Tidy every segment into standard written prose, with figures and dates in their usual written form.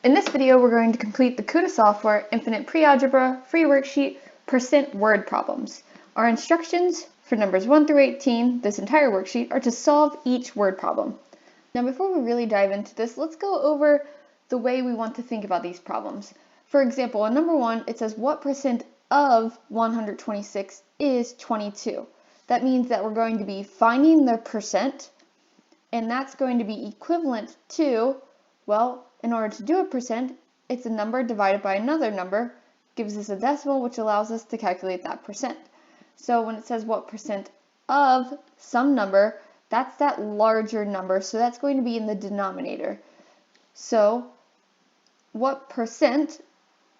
In this video, we're going to complete the KutaSoftware Infinite Pre-Algebra free worksheet % word problems. Our instructions for numbers 1 through 18, this entire worksheet, are to solve each word problem. Now before we really dive into this, let's go over the way we want to think about these problems. For example, in number 1, it says what % of 126 is 22? That means that we're going to be finding the %, and that's going to be equivalent to, well, in order to do a %, it's a number divided by another number, gives us a decimal, which allows us to calculate that %. So when it says what % of some number, that's that larger number, so that's going to be in the denominator. So what %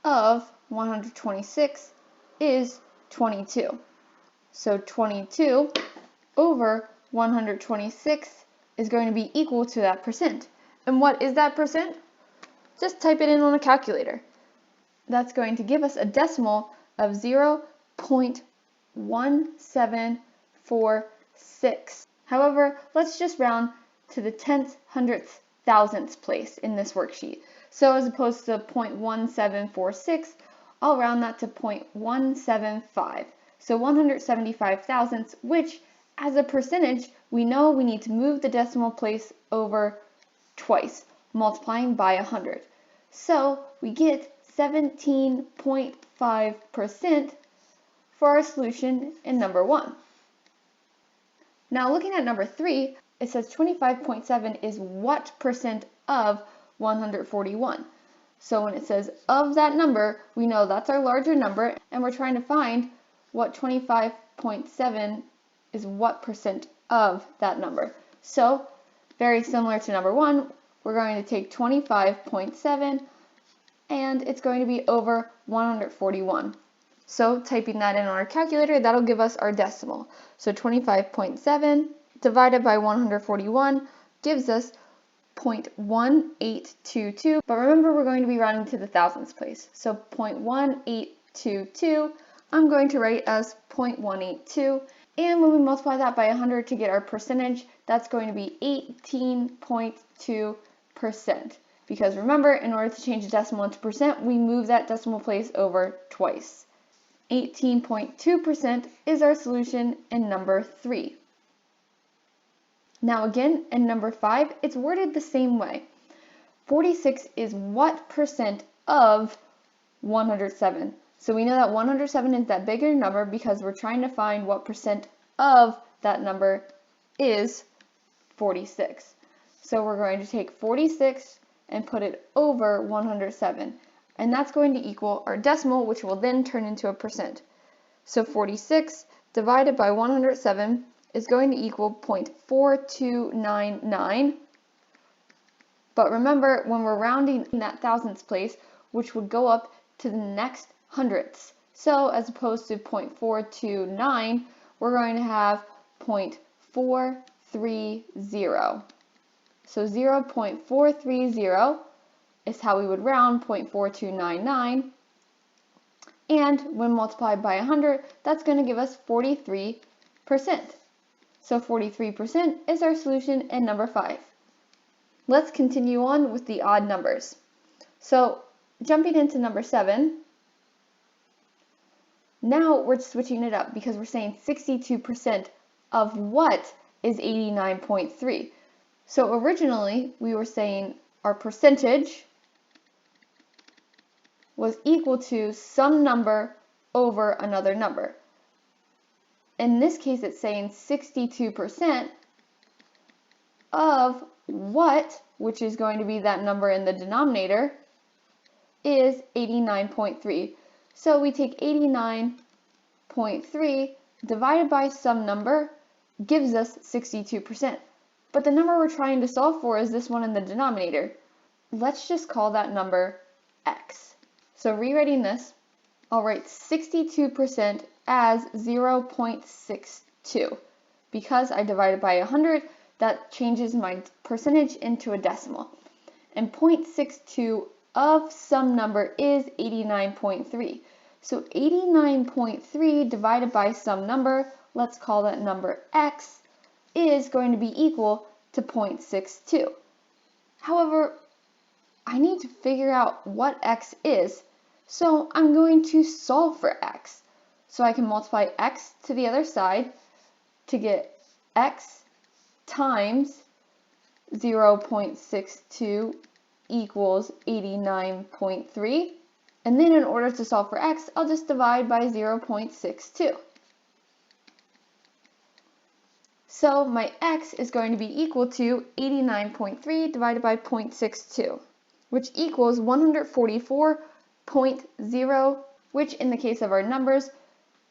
of 126 is 22? So 22 over 126 is going to be equal to that %. And what is that %? Just type it in on a calculator. That's going to give us a decimal of 0.1746. However, let's just round to the tenth, hundredth, thousandth place in this worksheet. So as opposed to 0.1746, I'll round that to 0.175. So 175 thousandths, which as a percentage, we know we need to move the decimal place over twice, multiplying by 100. So we get 17.5% for our solution in number 1. Now looking at number 3, it says 25.7 is what % of 141? So when it says of that number, we know that's our larger number, and we're trying to find what 25.7 is what % of that number. So very similar to number 1, we're going to take 25.7 and it's going to be over 141. So typing that in on our calculator, that'll give us our decimal. So 25.7 divided by 141 gives us 0.1822. But remember, we're going to be rounding to the thousandths place. So 0.1822, I'm going to write as 0.182. And when we multiply that by 100 to get our percentage, that's going to be 18.2%. Because remember, in order to change a decimal into percent, we move that decimal place over twice. 18.2% is our solution in number 3. Now again, in number 5, it's worded the same way. 46 is what % of 107? So we know that 107 is that bigger number because we're trying to find what % of that number is 46. So we're going to take 46 and put it over 107. And that's going to equal our decimal, which will then turn into a %. So 46 divided by 107 is going to equal 0.4299. But remember, when we're rounding in that thousandths place, which would go up to the next hundredths. So as opposed to 0.429, we're going to have 0.430. So 0.430 is how we would round 0.4299. And when multiplied by 100, that's going to give us 43%. So 43% is our solution in number 5. Let's continue on with the odd numbers. So jumping into number 7, now we're switching it up because we're saying 62% of what is 89.3. So originally we were saying our percentage was equal to some number over another number. In this case, it's saying 62% of what, which is going to be that number in the denominator, is 89.3. So we take 89.3 divided by some number gives us 62%. But the number we're trying to solve for is this one in the denominator. Let's just call that number x. So rewriting this, I'll write 62% as 0.62. Because I divided by 100, that changes my percentage into a decimal. And 0.62 of some number is 89.3. So 89.3 divided by some number, let's call that number x, is going to be equal to 0.62. However, I need to figure out what x is. So I'm going to solve for x. So I can multiply x to the other side to get x times 0.62 equals 89.3. And then in order to solve for x, I'll just divide by 0.62. So my x is going to be equal to 89.3 divided by 0.62, which equals 144.0, which in the case of our numbers,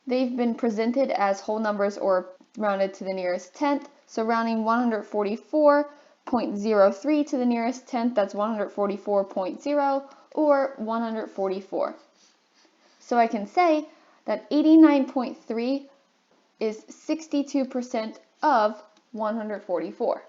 they've been presented as whole numbers or rounded to the nearest tenth. So rounding 144.03 to the nearest tenth, that's 144.0 or 144. So I can say that 89.3 is 62% of 144.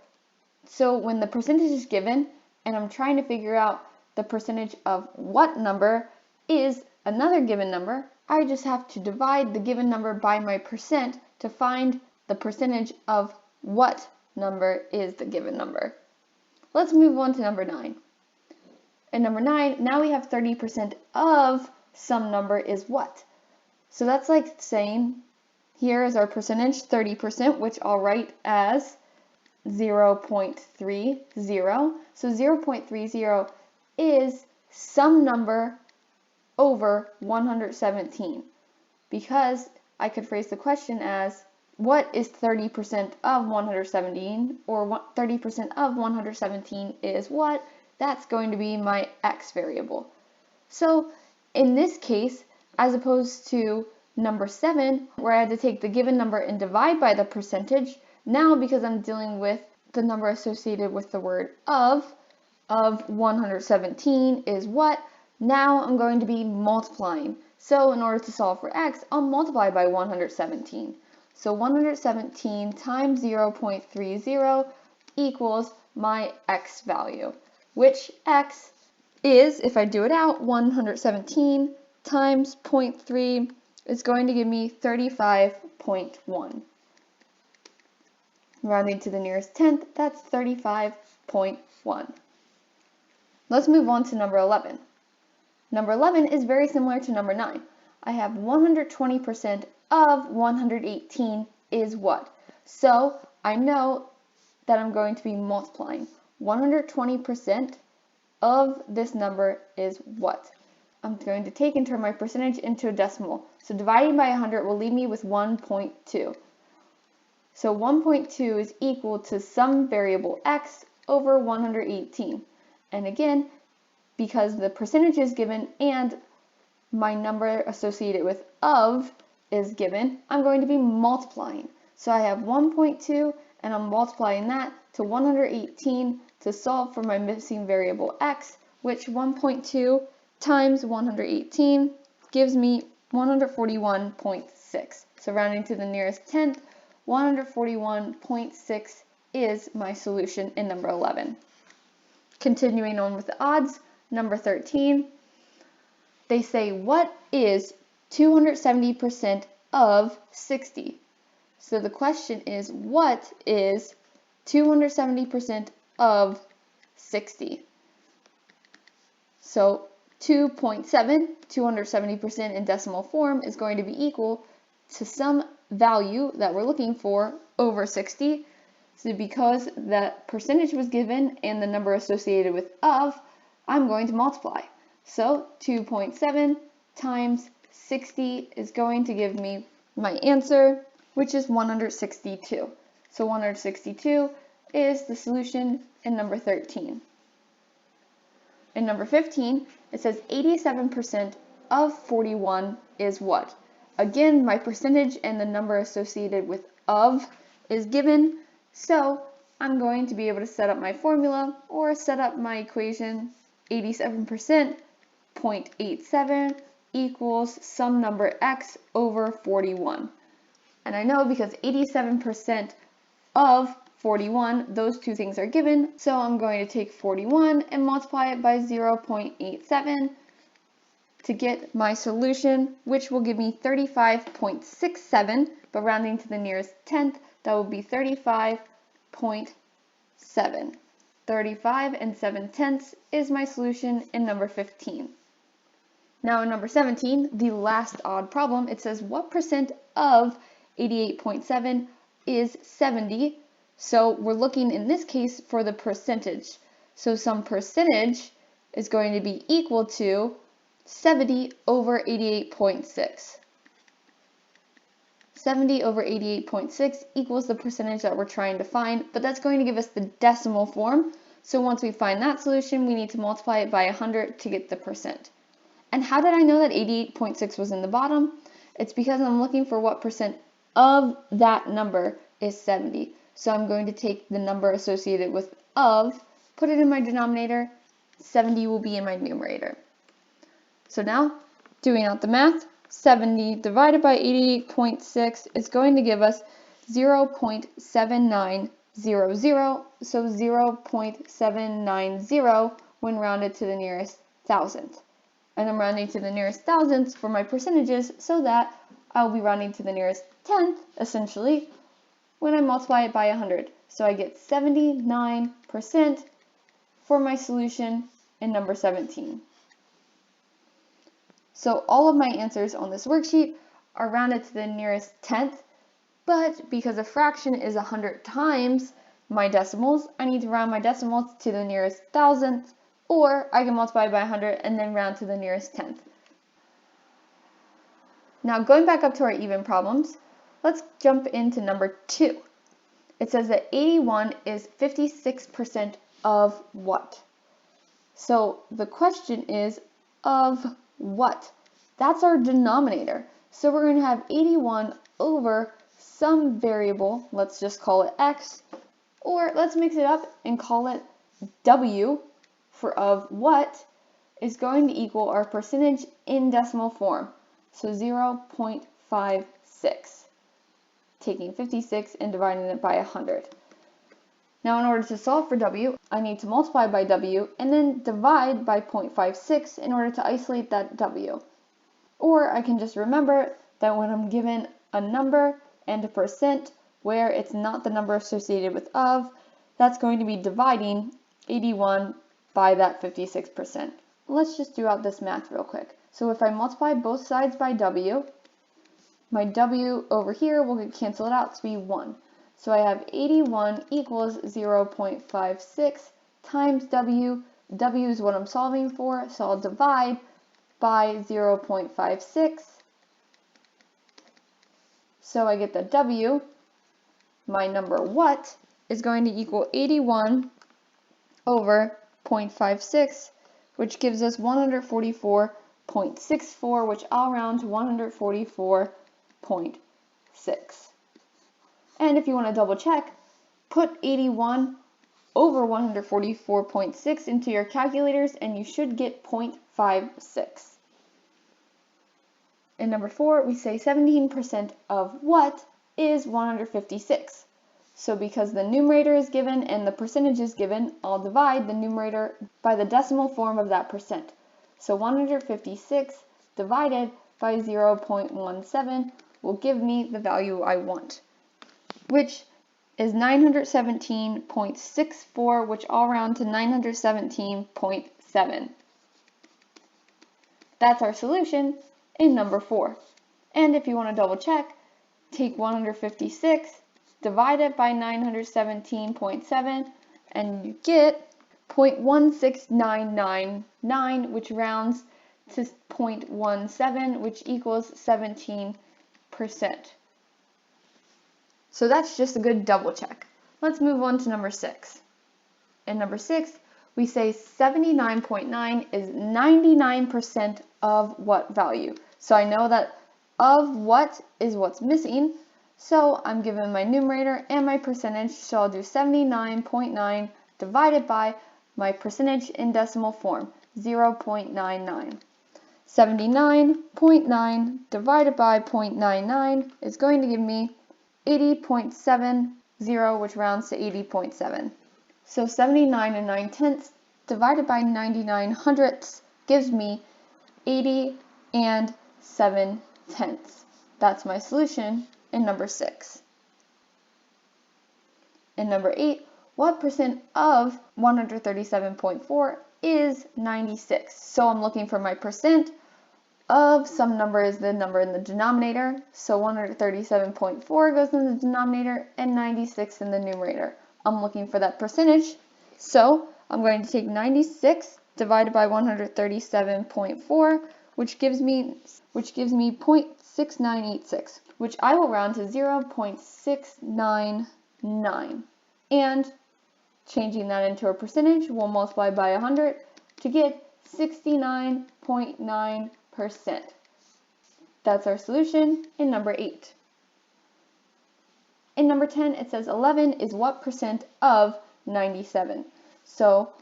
So when the percentage is given and I'm trying to figure out the percentage of what number is another given number, I just have to divide the given number by my percent to find the percentage of what number is the given number. Let's move on to number 9. In number 9, now we have 30% of some number is what? So that's like saying, here is our percentage, 30%, which I'll write as 0.30. So 0.30 is some number over 117, because I could phrase the question as, what is 30% of 117, or 30% of 117 is what? That's going to be my x variable. So in this case, as opposed to number 7, where I had to take the given number and divide by the percentage, now because I'm dealing with the number associated with the word of 117 is what? Now I'm going to be multiplying. So in order to solve for x, I'll multiply by 117. So 117 times 0.30 equals my x value, which x is, if I do it out, 117 times 0.3 is going to give me 35.1. Rounding to the nearest tenth, that's 35.1. Let's move on to number 11. Number 11 is very similar to number 9. I have 120% of 118 is what? So I know that I'm going to be multiplying. 120% of this number is what? I'm going to take and turn my percentage into a decimal. So dividing by 100 will leave me with 1.2. So 1.2 is equal to some variable x over 118. And again, because the percentage is given and my number associated with of is given, I'm going to be multiplying. So I have 1.2 and I'm multiplying that to 118 to solve for my missing variable x, which 1.2 times 118 gives me 141.6. So rounding to the nearest tenth, 141.6 is my solution in number 11. Continuing on with the odds, number 13, they say, what is 270% of 60? So the question is, what is 270% of 60? So 2.7, 270% in decimal form, is going to be equal to some value that we're looking for over 60. So because that percentage was given and the number associated with of, I'm going to multiply. So 2.7 times 60 is going to give me my answer, which is 162. So 162 is the solution in number 13. In number 15, it says 87% of 41 is what? Again, my percentage and the number associated with of is given, so I'm going to be able to set up my formula or set up my equation. 87%, 0.87 equals some number x over 41. And I know because 87% of 41, those two things are given, so I'm going to take 41 and multiply it by 0.87 to get my solution, which will give me 35.67, but rounding to the nearest tenth, that will be 35.7. 35 and 7/10 is my solution in number 15. Now in number 17, the last odd problem, it says what percent of 88.7 is 70? So we're looking in this case for the percentage. So some percentage is going to be equal to 70 over 88.6. 70 over 88.6 equals the percentage that we're trying to find, but that's going to give us the decimal form. So once we find that solution, we need to multiply it by 100 to get the percent. And how did I know that 88.6 was in the bottom? It's because I'm looking for what percent of that number is 70. So I'm going to take the number associated with of, put it in my denominator, 70 will be in my numerator. So now, doing out the math, 70 divided by 88.6 is going to give us 0.7900, so 0.790 when rounded to the nearest thousandth. And I'm rounding to the nearest thousandths for my percentages so that I'll be rounding to the nearest tenth, essentially, when I multiply it by 100. So I get 79% for my solution in number 17. So all of my answers on this worksheet are rounded to the nearest tenth, but because a fraction is 100 times my decimals, I need to round my decimals to the nearest thousandth, or I can multiply by 100 and then round to the nearest tenth. Now going back up to our even problems, let's jump into number 2. It says that 81 is 56% of what? So the question is, of what? That's our denominator. So we're going to have 81 over some variable, let's just call it x, or let's mix it up and call it w for of what is going to equal our percentage in decimal form. So 0.56, taking 56 and dividing it by 100. Now in order to solve for w, I need to multiply by w and then divide by 0.56 in order to isolate that w. Or I can just remember that when I'm given a number and a percent where it's not the number associated with of, that's going to be dividing 81 by that 56%. Let's just do out this math real quick. So if I multiply both sides by w, my w over here will get canceled out to be 1. So I have 81 equals 0.56 times w. W is what I'm solving for, so I'll divide by 0.56. So I get that w, my number what, is going to equal 81 over 0.56, which gives us 144.64, which I'll round to 144.6. And if you want to double check, put 81 over 144.6 into your calculators and you should get 0.56. In number 4, we say 17% of what is 156. So because the numerator is given and the percentage is given, I'll divide the numerator by the decimal form of that percent. So 156 divided by 0.17 will give me the value I want, which is 917.64, which I'll round to 917.7. That's our solution in number 4. And if you want to double check, take 156, divide it by 917.7, and you get 0.16999, which rounds to 0.17, which equals 17%. So that's just a good double check. Let's move on to number 6. In number 6, we say 79.9 is 99% of what value? So I know that of what is what's missing, so I'm given my numerator and my percentage, so I'll do 79.9 divided by my percentage in decimal form, 0.99. 79.9 divided by 0.99 is going to give me 80.70, which rounds to 80.7. So 79 and 9/10 divided by 99 hundredths gives me 80 and 7/10. That's my solution in number 6. In number 8, what percent of 137.4 is 96? So I'm looking for my percent of some number is the number in the denominator. So 137.4 goes in the denominator and 96 in the numerator. I'm looking for that percentage. So I'm going to take 96 divided by 137.4, which gives me 0.6986, which I will round to 0.699. And changing that into a percentage, we'll multiply by 100 to get 69.9%. That's our solution in number 8. In number 10, it says 11 is what percent of 97? So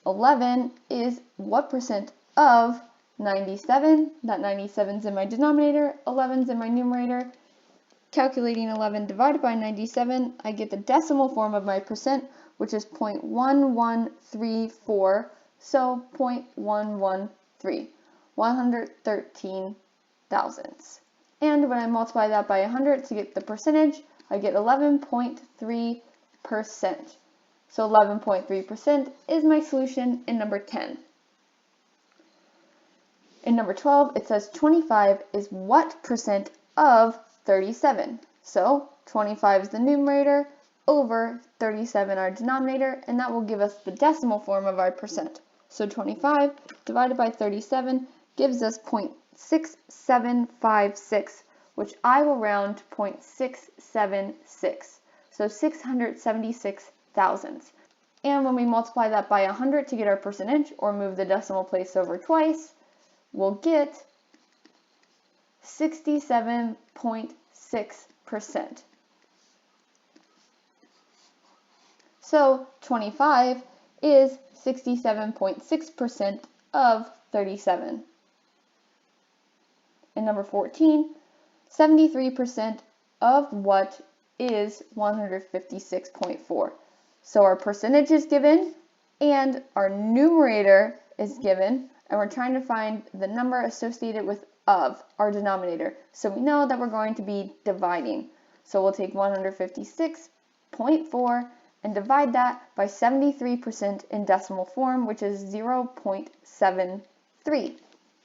11 is what percent of 97? That 97 is in my denominator, 11 is in my numerator. Calculating 11 divided by 97, I get the decimal form of my percent, which is 0.1134, so 0.113, 113 thousandths. And when I multiply that by 100 to get the percentage, I get 11.3%. So 11.3% is my solution in number 10. In number 12, it says 25 is what percent of 37? So 25 is the numerator over 37 our denominator, and that will give us the decimal form of our percent. So 25 divided by 37 gives us 0.6756, which I will round to 0.676. So 676 thousandths. And when we multiply that by 100 to get our percentage, or move the decimal place over twice, we'll get 67.6%. So 25 is 67.6% of 37. And number 14, 73% of what is 156.4. So our percentage is given and our numerator is given, and we're trying to find the number associated with of our denominator. So we know that we're going to be dividing. So we'll take 156.4 and divide that by 73% in decimal form, which is 0.73.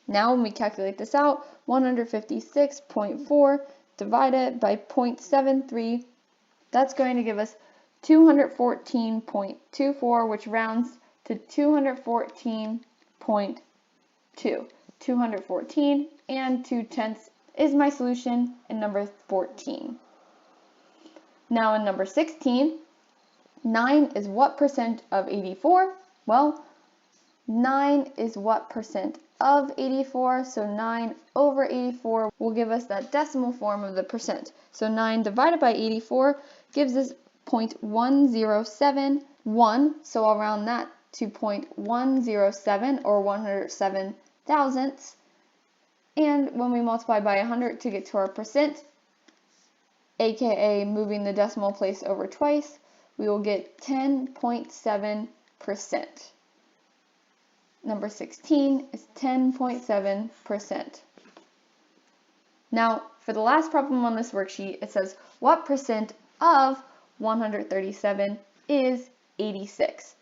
Now when we calculate this out, 156.4 divided by 0.73, that's going to give us 214.24, which rounds to 214.2. 214 and 2/10 is my solution in number 14. Now in number 16, 9 is what percent of 84? Well, 9 is what percent of 84, so 9 over 84 will give us that decimal form of the percent. So 9 divided by 84 gives us 0.1071, so I'll round that to 0.107 or 107 thousandths. And when we multiply by 100 to get to our percent, aka moving the decimal place over twice, we will get 10.7%. Number 16 is 10.7%. Now, for the last problem on this worksheet, it says, what percent of 137 is 86?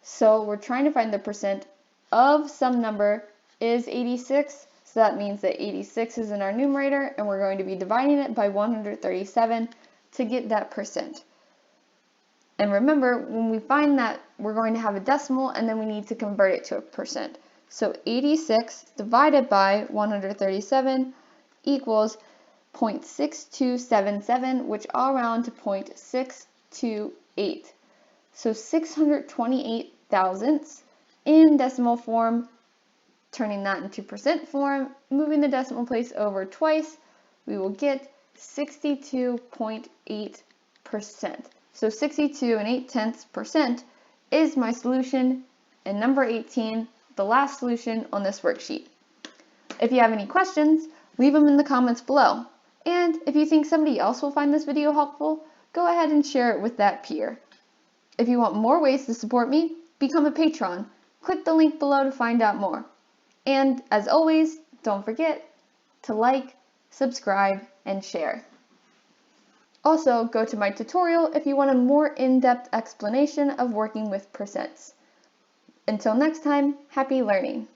So we're trying to find the percent of some number is 86. So that means that 86 is in our numerator, and we're going to be dividing it by 137 to get that percent. And remember, when we find that, we're going to have a decimal, and then we need to convert it to a percent. So 86 divided by 137 equals 0.6277, which I'll round to 0.628. So 628 thousandths in decimal form, turning that into percent form, moving the decimal place over twice, we will get 62.8%. So 62 and 0.8% is my solution in number 18, the last solution on this worksheet. If you have any questions, leave them in the comments below. And if you think somebody else will find this video helpful, go ahead and share it with that peer. If you want more ways to support me, become a patron. Click the link below to find out more. And as always, don't forget to like, subscribe, and share. Also, go to my tutorial if you want a more in-depth explanation of working with percents. Until next time, happy learning!